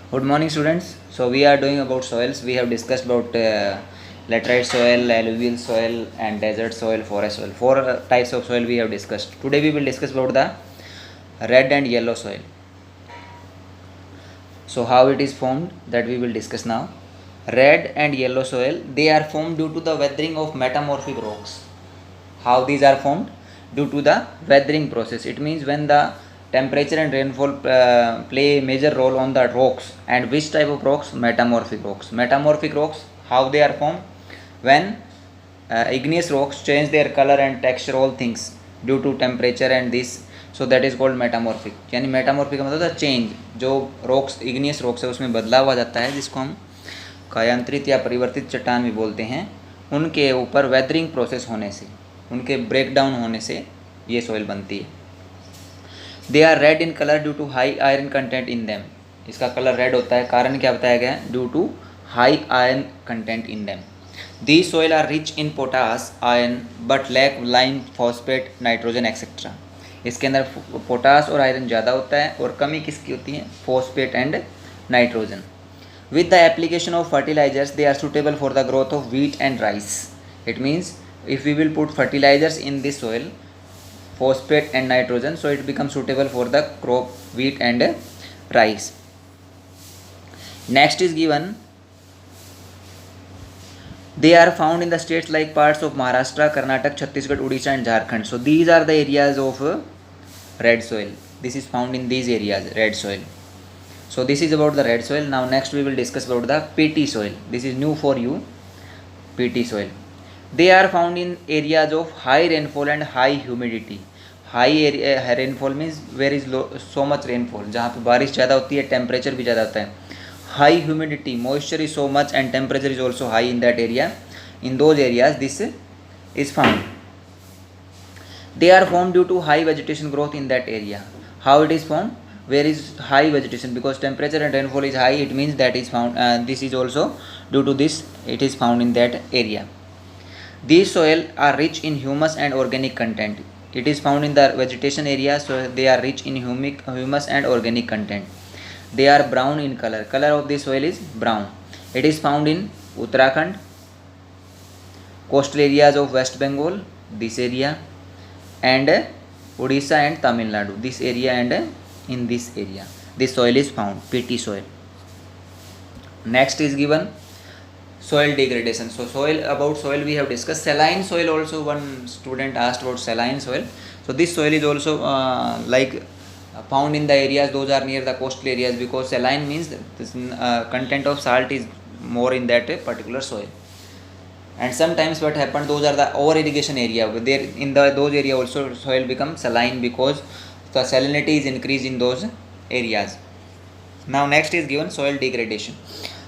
Good morning, students. So we are doing about soils. We have discussed about laterite soil, alluvial soil, and desert soil, forest soil. Four types of soil we have discussed. Today we will discuss about the red and yellow soil. So how it is formed, that we will discuss now. Red and yellow soil, they are formed due to the weathering of metamorphic rocks. How these are formed? Due to the weathering process. It means when the temperature and rainfall play a major role on the rocks. And which type of rocks? Metamorphic rocks. Metamorphic rocks, how they are formed? When igneous rocks change their color and texture, all things due to temperature and this, so that is called metamorphic. यानी metamorphic का मतलब change, जो rocks igneous rocks है उसमें बदलाव आ जाता है, जिसको हम कायांतरित या परिवर्तित चट्टान भी बोलते हैं, उनके ऊपर वेदरिंग प्रोसेस होने से, उनके ब्रेक डाउन होने से ये सॉइल बनती है. They are red in colour due to high iron content in them. इसका कलर रेड होता है, कारण क्या बताया गया है? Due to high iron content in them. These soil are rich in potash, iron, but lack lime, phosphate, nitrogen, etc. इसके अंदर पोटास और आयरन ज़्यादा होता है और कमी किसकी होती है? Phosphate and nitrogen. With the application of fertilizers, they are suitable for the growth of wheat and rice. It means if we will put fertilizers in this soil, phosphate and nitrogen, so it becomes suitable for the crop wheat and rice. Next is given. They are found in the states like parts of Maharashtra, Karnataka, Chhattisgarh, Odisha and Jharkhand. So these are the areas of red soil. This is found in these areas, red soil. So this is about the red soil. Now next we will discuss about the peaty soil. This is new for you, peaty soil. They are found in areas of high rainfall and high humidity. High rainfall means where is so much rainfall, जहाँ पे बारिश ज़्यादा होती है, temperature भी ज़्यादा होता है. High humidity, moisture is so much and temperature is also high in that area. In those areas this is found. They are formed due to high vegetation growth in that area. How it is formed? Where is high vegetation? Because temperature and rainfall is high, it means that is found. This is also due to this, it is found in that area. These soil are rich in humus and organic content. It is found in the vegetation area, so they are rich in humus and organic content. They are brown in color. Color of this soil is brown. It is found in Uttarakhand, coastal areas of West Bengal, this area, and Odisha and Tamil Nadu, this area, and in this area this soil is found, peaty soil. Next is given soil degradation. So about soil we have discussed. Saline soil also, one student asked about saline soil. So this soil is also found in the areas, those are near the coastal areas, because saline means this content of salt is more in that particular soil. And sometimes what happens, those are the over irrigation area, there in those area also soil becomes saline because the salinity is increased in those areas. Now next is given soil degradation.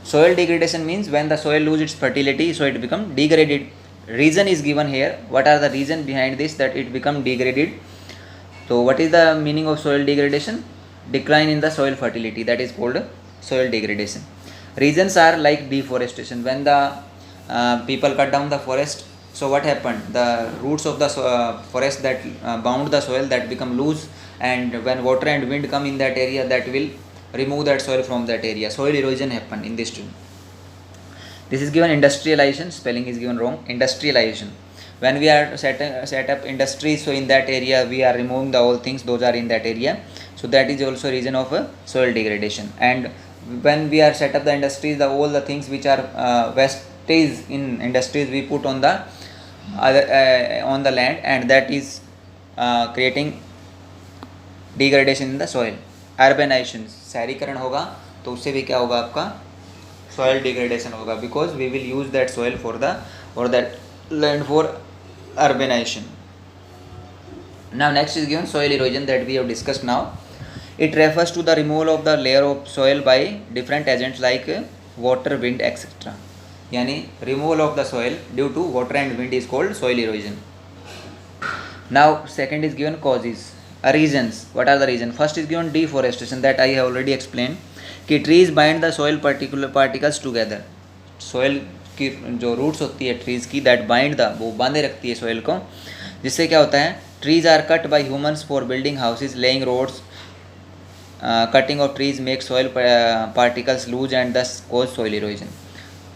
Soil degradation means when the soil loses its fertility, so it becomes degraded. Reason is given here. What are the reason behind this, that it become degraded? So what is the meaning of soil degradation? Decline in the soil fertility, that is called soil degradation. Reasons are like deforestation. When the people cut down the forest, so what happened? The roots of the forest that bound the soil, that become loose, and when water and wind come in that area, that will remove that soil from that area. Soil erosion happen in this too. This is given industrialization, spelling is given wrong. Industrialization, when we are set up industries, so in that area we are removing the all things, those are in that area, so that is also reason of soil degradation. And when we are set up the industries, the all the things which are wastage in industries we put on the on the land, and that is creating degradation in the soil. Urbanization, शहरीकरण होगा तो उससे भी क्या होगा, आपका soil degradation होगा, because we will use that soil for the or that land for urbanization. Now next is given soil erosion, that we have discussed now. It refers to the removal of the layer of soil by different agents like water, wind, etc. यानी removal of the soil due to water and wind is called soil erosion. Now second is given causes, reasons. What are the reasons? First is given deforestation, that I have already explained कि trees bind the soil particles together. Soil की जो roots होती है trees की, that bind the, वो बांधे रखती है सॉइल को, जिससे क्या होता है, trees are cut by humans for building houses, laying roads, cutting of trees make soil particles loose and thus cause soil erosion.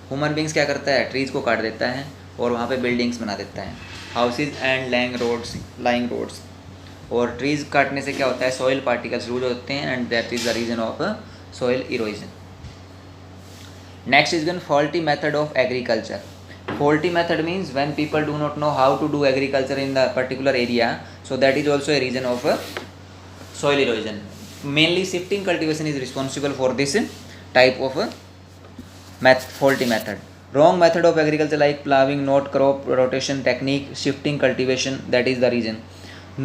Human beings क्या करता है, ट्रीज़ को काट देता है और वहाँ पे बिल्डिंग्स बना देता है, हाउसेज एंड लाइंग रोड्स. और ट्रीज़ काटने से क्या होता है, सॉइल पार्टिकल्स लूज होते हैं and that is the reason of soil erosion. Next is one faulty method of agriculture. Faulty method means when people do not know how to do agriculture in the particular area, so that is also a reason of soil erosion. Mainly shifting cultivation is responsible for this type of faulty method. Wrong method of agriculture like ploughing, not crop rotation technique, shifting cultivation, that is the reason.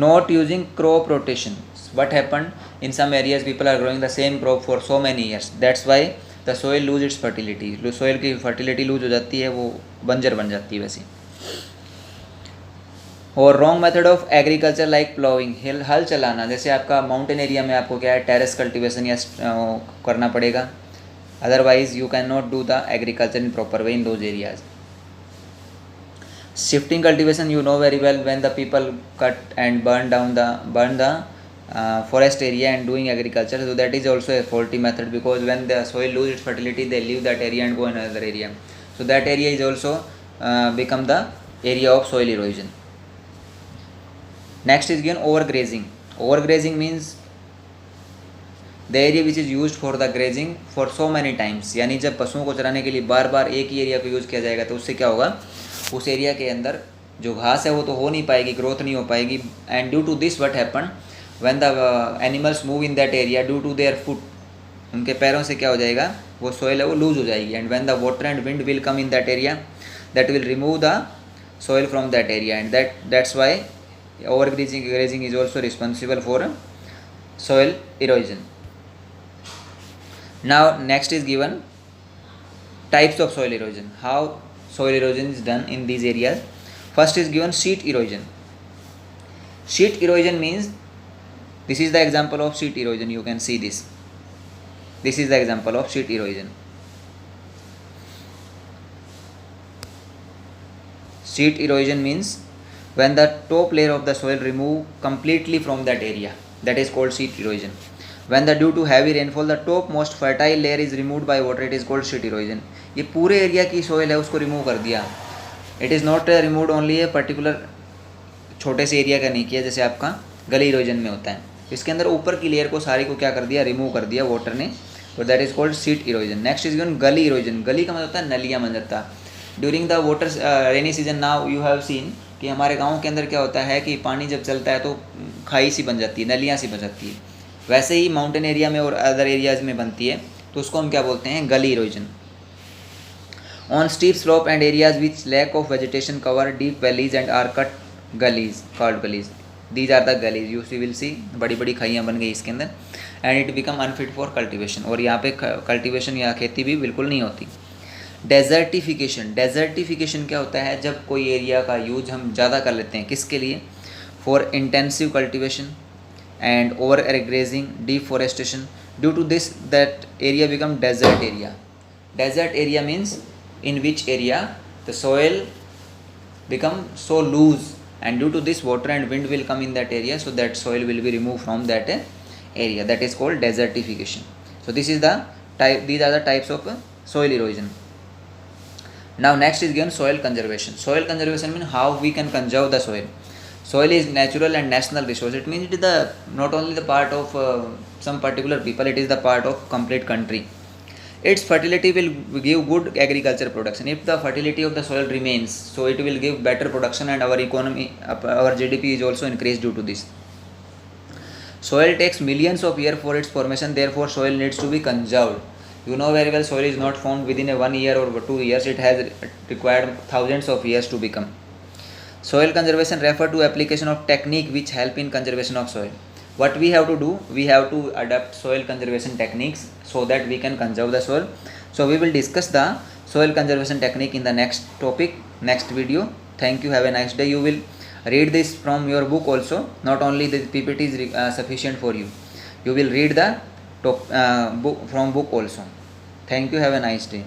Not using crop rotation. What happened, in some areas people are growing the same crop for so many years, that's why the soil lose its fertility. Soil की fertility loose हो जाती है, वो बंजर बन जाती है वैसे. और wrong method of agriculture like ploughing, हल चलाना. जैसे आपका माउंटेन एरिया में आपको क्या है, टेरेस कल्टीवेशन या करना पड़ेगा, otherwise you can not do the agriculture in proper way in those areas. Shifting cultivation, you know very well, when the people cut and burn the forest area and doing agriculture, so that is also a faulty method, because when the soil lose its fertility they leave that area and go in another area, so that area is also become the area of soil erosion. Next is again overgrazing. Overgrazing means the area which is used for the grazing for so many times, यानी जब पशुओं को चराने के लिए बार बार एक ही area को use किया जाएगा तो उससे क्या होगा, उस एरिया के अंदर जो घास है वो तो हो नहीं पाएगी, ग्रोथ नहीं हो पाएगी. And due to this what happen, when the animals move in that area due to their foot, उनके पैरों से क्या हो जाएगा, वो soil है वो lose हो जाएगी. And when the water and wind will come in that area, that will remove the soil from that area, and that's why overgrazing is also responsible for soil erosion. Now next is given types of soil erosion, how soil erosion is done in these areas. First is given sheet erosion. Sheet erosion means, this is the example of sheet erosion, you can see this. This is the example of sheet erosion. Sheet erosion means when the top layer of the soil remove completely from that area, that is called sheet erosion. When the due to heavy rainfall the top most fertile layer is removed by water, it is called sheet erosion. ये पूरे area की soil है उसको remove कर दिया. It is not removed only a particular छोटे से area का नहीं किया, जैसे आपका गली इरोजन में होता है. इसके अंदर ऊपर की लेयर को सारी को क्या कर दिया, रिमूव कर दिया वाटर ने, तो that is called sheet erosion. Next is given गली इरोजन. गली का मतलब होता है नलियाँ बन जाता. During the water rainy season now you have seen कि हमारे गाँव के अंदर क्या होता है कि पानी जब चलता है तो खाई सी बन जाती है, नलियाँ सी बन जाती है. वैसे ही माउंटेन एरिया में और अदर एरियाज में बनती है, तो उसको हम क्या बोलते हैं, gully erosion. On steep slope and areas which lack of vegetation cover deep valleys and are cut gullies, called gullies. These are the gullies, you will see बड़ी बड़ी खाइयाँ बन गई इसके अंदर, and it become unfit for cultivation. और यहाँ पे cultivation या खेती भी बिल्कुल नहीं होती. डेजर्टिफिकेशन. डेजर्टिफिकेशन क्या होता है, जब कोई एरिया का यूज हम ज़्यादा कर लेते हैं, किसके लिए, for intensive cultivation and over grazing, deforestation. Due to this that area become desert area. Desert area means in which area the soil become so loose, and due to this water and wind will come in that area, so that soil will be removed from that area. That is called desertification. So this is the type, these are the types of soil erosion. Now next is given soil conservation. Soil conservation means how we can conserve the soil. Soil is natural and national resource. It means it is the not only the part of some particular people, it is the part of complete country. Its fertility will give good agriculture production. If the fertility of the soil remains, so it will give better production, and our economy, our GDP is also increased due to this. Soil takes millions of years for its formation, therefore soil needs to be conserved. You know very well, soil is not formed within a 1 year or 2 years. It has required thousands of years to become. Soil conservation refer to application of technique which help in conservation of soil. What we have to do, we have to adapt soil conservation techniques so that we can conserve the soil. So we will discuss the soil conservation technique in the next topic, next video. Thank you, have a nice day. You will read this from your book also. Not only the PPT is sufficient for you. You will read the book from book also. Thank you, have a nice day.